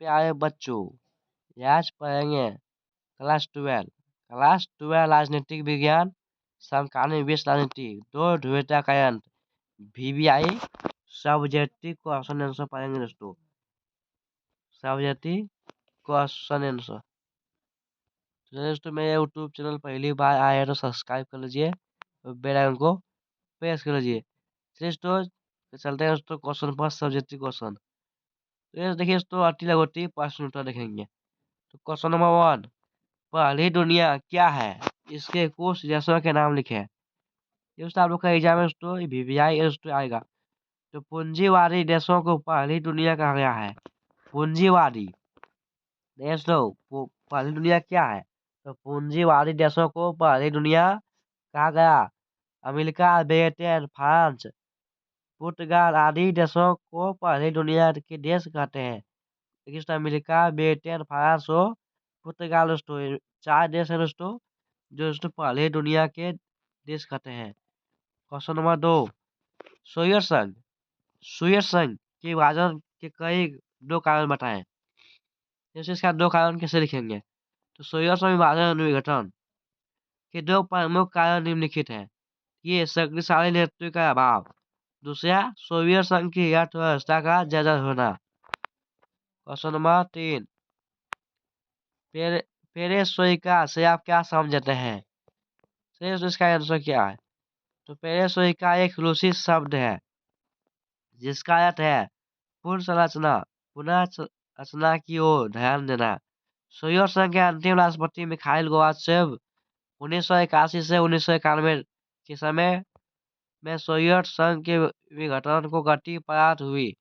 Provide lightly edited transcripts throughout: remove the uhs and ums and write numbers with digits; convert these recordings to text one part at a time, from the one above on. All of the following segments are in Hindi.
प्यारे बच्चों, आज पढ़ेंगे क्लास 12 राजनीतिक विज्ञान समकालीन विश्व राजनीति दो ध्रुवीयता का अंत VVI सब्जेक्टिव क्वेश्चन आंसर पढ़ेंगे दोस्तों। Subjective question answer. तो दोस्तों मेरे यूट्यूब चैनल पहली बार आए हैं तो सब्सक्राइब कर लीजिए और बेल आइकन को प्रेस कर लीजिए। दोस्तों चलते हैं दोस्तों क्वेश्चन पर सब्जेक्टिव क्वेश्चन। तो ये देखिए दोस्तों अति लघुटी प्रश्न उत्तर देखेंगे। तो क्वेश्चन नंबर 1, पहली दुनिया क्या है? इसके कुछ देशों के नाम लिखे। ये दोस्तों आप लोग का एग्जाम है दोस्तों, VVI दोस्तों आएगा। तो पूंजीवादी देशों को पहली दुनिया कहा गया है। पूंजीवादी दोस्तों पहली दुनिया क्या है? तो पूंजीवादी देशों को पहली दुनिया कहा गया। अमेरिका, ब्रिटेन, फ्रांस, पुर्तगाल आदि देशों को पहली दुनिया के देश कहते हैं। देखिए अमेरिका, ब्रिटेन, फ्रांस और पुर्तगाल दोस्तों 4 देश है दोस्तों जो दोस्तों पहले दुनिया के देश कहते हैं। क्वेश्चन नंबर 2, सोवियत संघ के विभाजन के कई 2 कारण बताएं। जैसे इसका 2 कारण कैसे लिखेंगे? तो सोवियत संघ विभाजन विघटन के 2 प्रमुख कारण निम्नलिखित हैं। ये शक्तिशाली नेतृत्व का अभाव, दूसरा सोवियत संघ की अर्थव्यवस्था का जर्जर होना। क्वेश्चन नंबर 3, पेरेस्ट्रोइका से आप क्या समझते हैं? तो इसका आंसर क्या है? तो पेरेस्ट्रोइका एक रूसी शब्द है जिसका अर्थ है पुनः संरचना की ओर ध्यान देना। सोवियत संघ के अंतिम राष्ट्रपति मिखाइल गोर्बाचेव 1981 से 1991 के समय में सोवियत संघ के विघटन को गति प्राप्त हुई।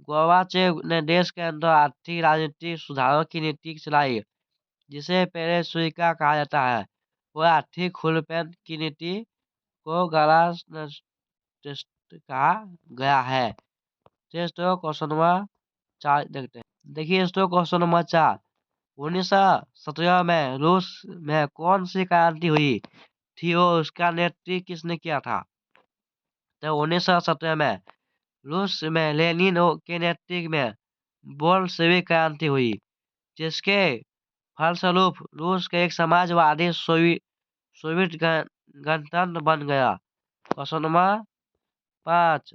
गोर्बाचेव ने देश के अंदर आर्थिक राजनीतिक सुधारों की नीति चलाई जिसे पेरेस्ट्रोइका कहा जाता है। वह आर्थिक खुलेपन की नीति को कहा गया है। क्वेश्चन नंबर 4 देखते हैं। देखिए दोस्तों क्वेश्चन नंबर 4, 1917 में रूस में कौन सी क्रांति हुई थी और उसका नेतृत्व किसने किया था? तो 1917 में रूस में लेनिन के नेतृत्व में बोल्शेविक क्रांति हुई जिसके फलस्वरूप रूस के एक समाजवादी सोवियत गणतंत्र बन गया। क्वेश्चन नंबर 5,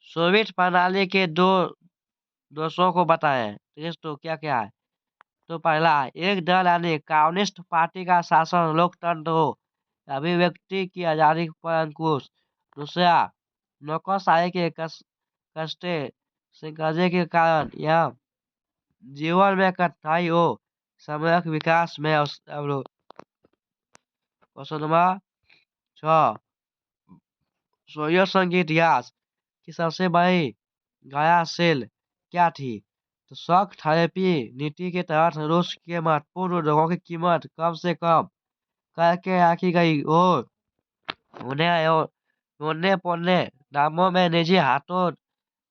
सोवियत प्रणाली के 2 दोषों को बताएं। तो क्या क्या है? तो पहला, एक दल यानी कम्युनिस्ट पार्टी का शासन लोकतंत्र हो, अभिव्यक्ति की आजादी पर अंकुश। दूसरा, नौकरशाही के कष्टे से गरजे के कारण यह जीवन में कठिनाई हो, सामूहिक विकास में अवरोध। क्वेश्चन नंबर 6, सोवियत संघ के इतिहास की सबसे बड़ी घायासेल क्या थी? तो शॉक थेरेपी नीति के तहत रूस के महत्वपूर्ण उद्योगों की कीमत कम से कम करके रखी गई और उन्हें पौने दामों में निजी हाथों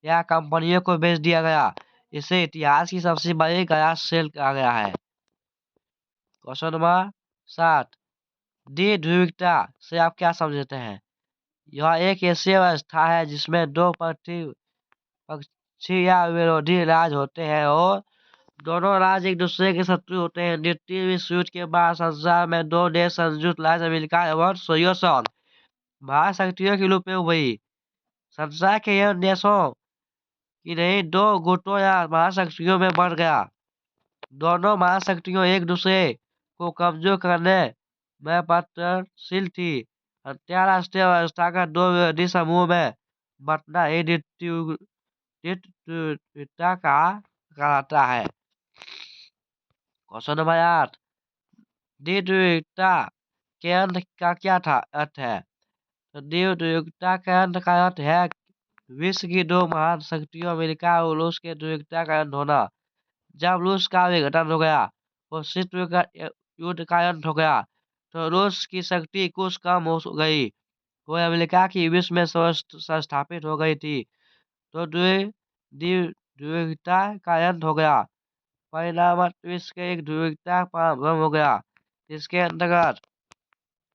या कंपनियों को बेच दिया गया। इसे इतिहास की सबसे बड़ी घायासेल कहा गया है। क्वेश्चन नंबर 7, द्विध्रुवीयता से आप क्या समझते हैं? यह एक ऐसी अवस्था है जिसमें 2 पक्षी या विरोधी राज्य होते हैं और दोनों राज्य एक दूसरे के शत्रु होते हैं। द्वितीय विश्व युद्ध के बाद संसार में 2 देश संयुक्त राज्य अमेरिका एवं सोवियत संघ महाशक्तियों के रूप में उभरी। संसार के इन देशों की नहीं 2 गुटों या महाशक्तियों में बढ़ गया। दोनों महाशक्तियों एक दूसरे को कमजोर करने में प्रयत्नशील थी। अंतर्राष्ट्रीय व्यवस्था का 2 विरोधी समूह में बंटना ही द्विध्रुवीयता कहलाता है। क्वेश्चन नंबर 8, द्विध्रुवीयता के अंत का क्या अर्थ है? तो द्विध्रुवीयता के अंत का अर्थ है विश्व की 2 महान शक्तियों अमेरिका और रूस के द्विध्रुवीयता का अंत होना। जब रूस का विघटन हो गया और शीत युद्ध का अंत हो गया तो रूस की शक्ति कुछ कम हो गई। वह अमेरिका की विश्व में स्थापित हो गई थी तो द्विध्रुवीयता का अंत हो गया। परिणाम विश्व के एक ध्रुवीयता प्रारंभ हो गया। इसके अंतर्गत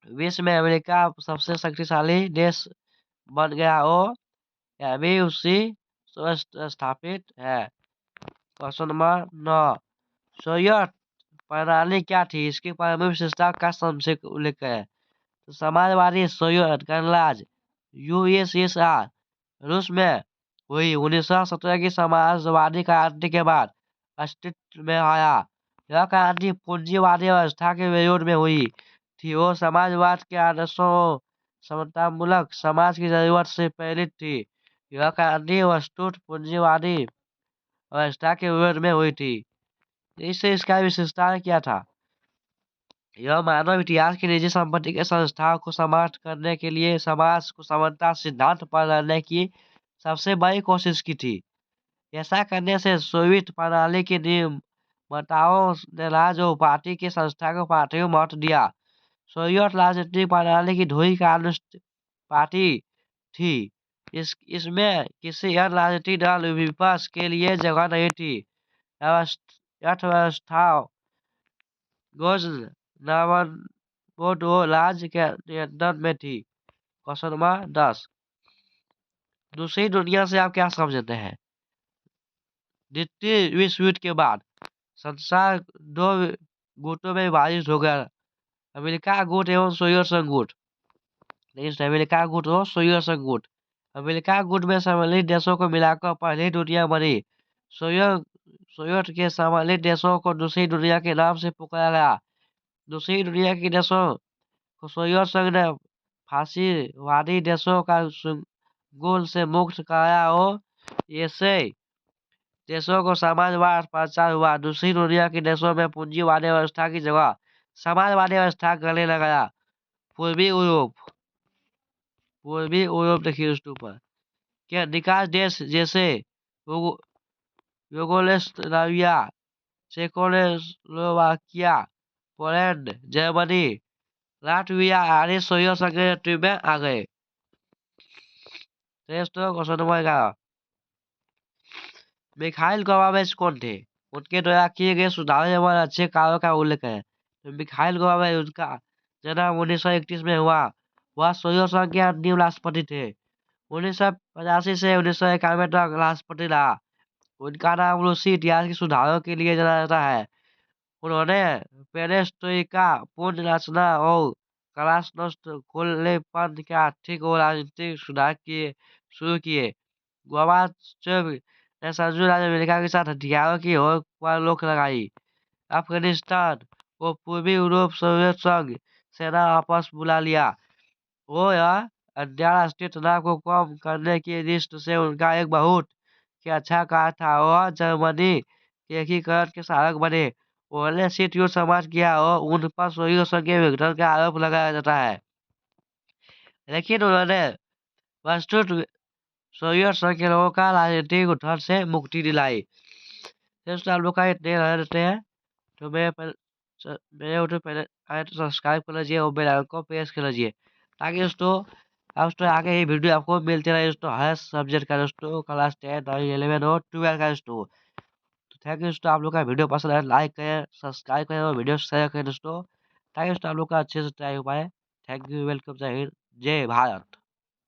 विश्व में अमेरिका सबसे शक्तिशाली देश बन गया और यह भी उसी स्थापित है। Question number 9। सोवियत प्रणाली क्या थी? इसकी प्राथमिक विशेषता का संक्षिप्त उल्लेख है। तो समाजवादी सोवियत गणराज्य यूएसएसआर रूस में हुई 1917 की समाजवादी क्रांति के बाद अस्तित्व में आया। यह क्रांति पूंजीवादी व्यवस्था के विरोध में हुई थी और समाजवाद के आदर्शों और समतामूलक समाज की जरूरत से प्रेरित थी। यह क्रांति वस्तुतः पूंजीवादी व्यवस्था के विरोध में हुई थी। इससे इसका विशेषता क्या था? यह मानव इतिहास की निजी संपत्ति के संस्थाओं को समाप्त करने के लिए समाज को समानता सिद्धांत पर लड़ने की सबसे बड़ी कोशिश की थी। ऐसा करने से सोवियत प्रणाली के निर्माताओं ने राज्य और पार्टी की संस्था को पार्टी को महत्व दिया। सोवियत राजनीतिक प्रणाली की धुरी कम्युनिस्ट पार्टी थी। इसमें किसी अन्य राजनीतिक दल विपक्ष के लिए जगह नहीं थी। अर्थव्यवस्था बोर्ड वो राज्य के नियंत्रण में थी। Question number 10। दूसरी दुनिया से आप क्या समझते हैं? द्वितीय विश्व युद्ध के बाद संसार दो गुटों में विभाजित हो गया, अमेरिका गुट एवं सोवियत संघ गुट। अमेरिका गुट और सोवियत संघ गुट। अमेरिका गुट में सम्मिलित देशों को मिलाकर पहली दुनिया बनी। सोवियत के सम्मिलित देशों को दूसरी दुनिया के नाम से पुकारा गया। दूसरी दुनिया के देशों को सोवियत संघ ने फांसीवादी देशों का चंगुल से मुक्त कराया और ऐसे देशों को समाजवाद प्रचार हुआ। दूसरी दुनिया के देशों में पूंजीवादी व्यवस्था की जगह समाजवादी व्यवस्था गले लगाया। पूर्वी यूरोप देखिए उसके ऊपर के अधिकांश देश जैसे Yugoslavia, Czechoslovakia, Poland, Germany, Latvia आदि सोवियत संघ के नेतृत्व में आ गए। Question number 11। मिखाइल गोर्बाचेव कौन थे? उनके द्वारा किए गए सुधार एवं अच्छे कार्यों का उल्लेख है। तो मिखाइल गोर्बाचेव, उनका जन्म 1931 में हुआ। वह सोवियत संघ के अंतिम राष्ट्रपति थे। 1985 से 1991 तक राष्ट्रपति रहा। उनका नाम रूसी इतिहास के सुधारों के लिए जाना जाता है। उन्होंने पेरेस्ट्रोइका, पुनर्रचना और गलास्nost खुलेपन के आर्थिक और राजनीतिक सुधार शुरू किए। गोर्बाचेव ने संयुक्त राज्य अमेरिका के साथ हथियारों की होड़ पर रोक लगाई। अफगानिस्तान और पूर्वी यूरोप सोवियत संघ सेना वापस बुला लिया। वो यह अंतर्राष्ट्रीय तनाव को कम करने की दृष्टि से उनका एक बहुत ही अच्छा कार्य था। वह जर्मनी के एकीकरण के सहायक बने। उन्होंने शीत युद्ध समाप्त किया और उन पर सोवियत संघ के विघटन का आरोप लगाया जाता है, लेकिन उन्होंने वस्तुतः सोवियत संघ के लोगों का राजनीतिक उत्थान से मुक्ति दिलाई। दोस्तों आप लोग का इतने रहते हैं तो मेरे यूट्यूब पहले आए तो सब्सक्राइब कर लीजिए और बेल आइकन को प्रेस कर लीजिए, ताकि दोस्तों आगे ये वीडियो आपको मिलते रहे दोस्तों, हर सब्जेक्ट का दोस्तों, क्लास 10, 11 और 12 का दोस्तों। तो थैंक यू दोस्तों, आप लोग का वीडियो पसंद आए लाइक करें, सब्सक्राइब करें और वीडियो शेयर करें दोस्तों, ताकि दोस्तों आप लोग का अच्छे से ट्राई हो पाए। थैंक यू, वेलकम, जय हिंद, जय भारत।